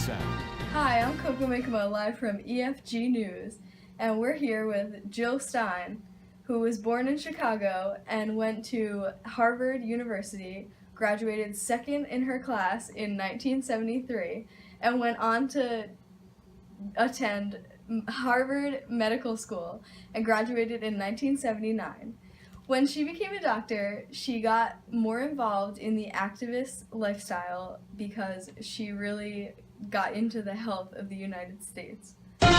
Sound. Hi, I'm Coco Mikamo, live from EFG News, and we're here with Jill Stein, who was born in Chicago and went to Harvard University, graduated second in her class in 1973, and went on to attend Harvard Medical School and graduated in 1979. When she became a doctor, she got more involved in the activist lifestyle because she really got into the health of the United States. Hello.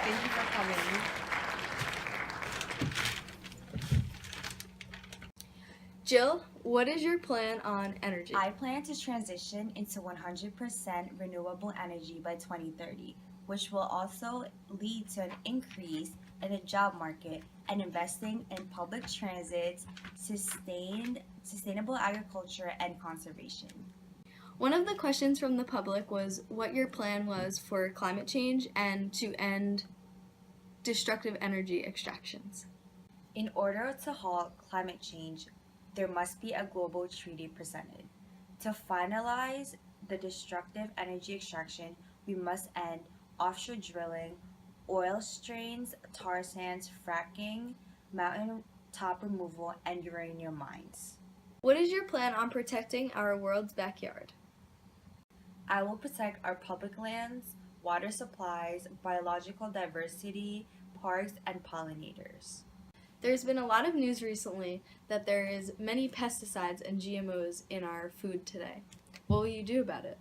Thank you for coming. Jill, what is your plan on energy? I plan to transition into 100% renewable energy by 2030, which will also lead to an increase in the job market and investing in public transit, sustainable agriculture, and conservation. One of the questions from the public was what your plan was for climate change and to end destructive energy extractions. In order to halt climate change, there must be a global treaty presented. To finalize the destructive energy extraction, we must end offshore drilling, oil strains, tar sands, fracking, mountain top removal, and uranium mines. What is your plan on protecting our world's backyard? I will protect our public lands, water supplies, biological diversity, parks, and pollinators. There's been a lot of news recently that there is many pesticides and GMOs in our food today. What will you do about it?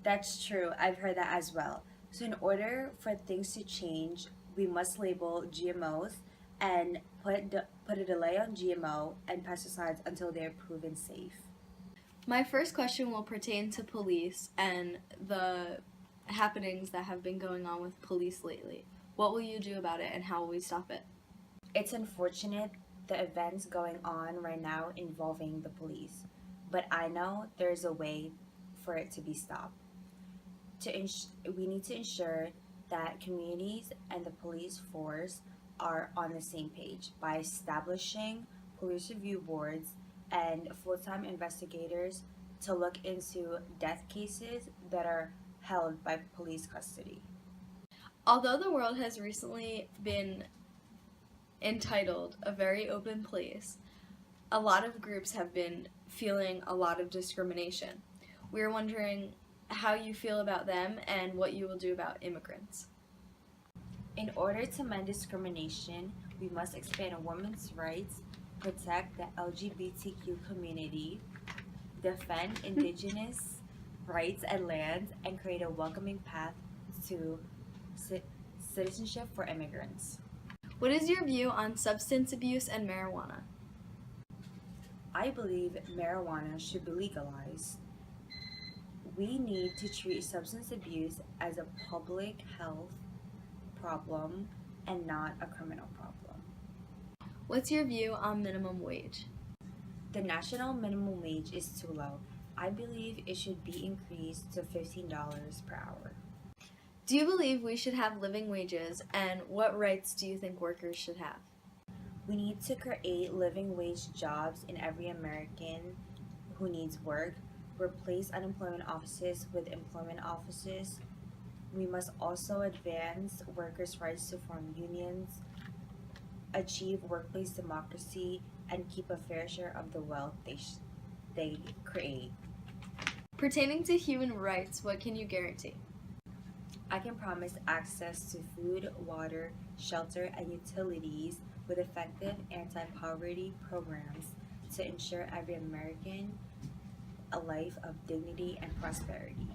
That's true, I've heard that as well. So in order for things to change, we must label GMOs and put a delay on GMO and pesticides until they're proven safe. My first question will pertain to police and the happenings that have been going on with police lately. What will you do about it and how will we stop it? It's unfortunate the events going on right now involving the police, but I know there's a way for it to be stopped. We need to ensure that communities and the police force are on the same page by establishing police review boards and full-time investigators to look into death cases that are held by police custody. Although the world has recently been entitled a very open place, a lot of groups have been feeling a lot of discrimination. We're wondering how you feel about them and what you will do about immigrants. In order to mend discrimination, we must expand women's rights, protect the LGBTQ community, defend indigenous rights and lands, and create a welcoming path to citizenship for immigrants. What is your view on substance abuse and marijuana? I believe marijuana should be legalized. We need to treat substance abuse as a public health problem and not a criminal problem. What's your view on minimum wage? The national minimum wage is too low. I believe it should be increased to $15 per hour. Do you believe we should have living wages, and what rights do you think workers should have? We need to create living wage jobs in every American who needs work, replace unemployment offices with employment offices. We must also advance workers' rights to form unions, achieve workplace democracy, and keep a fair share of the wealth they create. Pertaining to human rights, what can you guarantee? I can promise access to food, water, shelter, and utilities with effective anti-poverty programs to ensure every American a life of dignity and prosperity.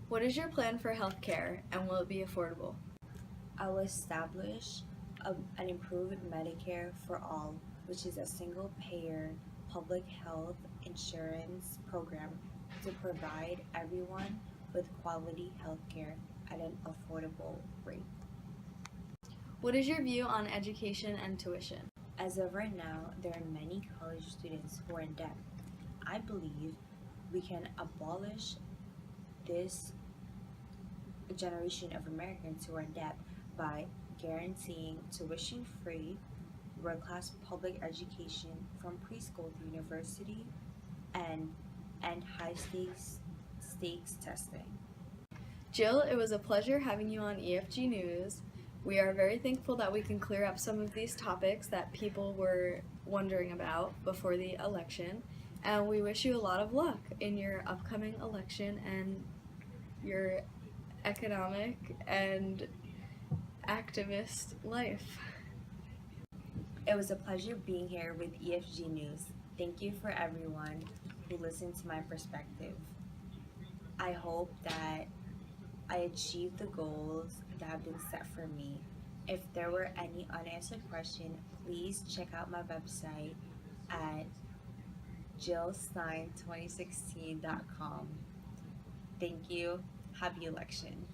What is your plan for health care, and will it be affordable? I will establish an improved Medicare for all, which is a single-payer public health insurance program to provide everyone with quality health care at an affordable rate. What is your view on education and tuition? As of right now, there are many college students who are in debt. I believe we can abolish this generation of Americans who are in debt by guaranteeing tuition-free world-class public education from preschool to university, and end high stakes testing. Jill, it was a pleasure having you on EFG News. We are very thankful that we can clear up some of these topics that people were wondering about before the election, and we wish you a lot of luck in your upcoming election and your economic and activist life. It was a pleasure being here with EFG News. Thank you for everyone who listened to my perspective. I hope that I achieved the goals that have been set for me. If there were any unanswered questions, please check out my website at jillstein2016.com. Thank you. Happy election.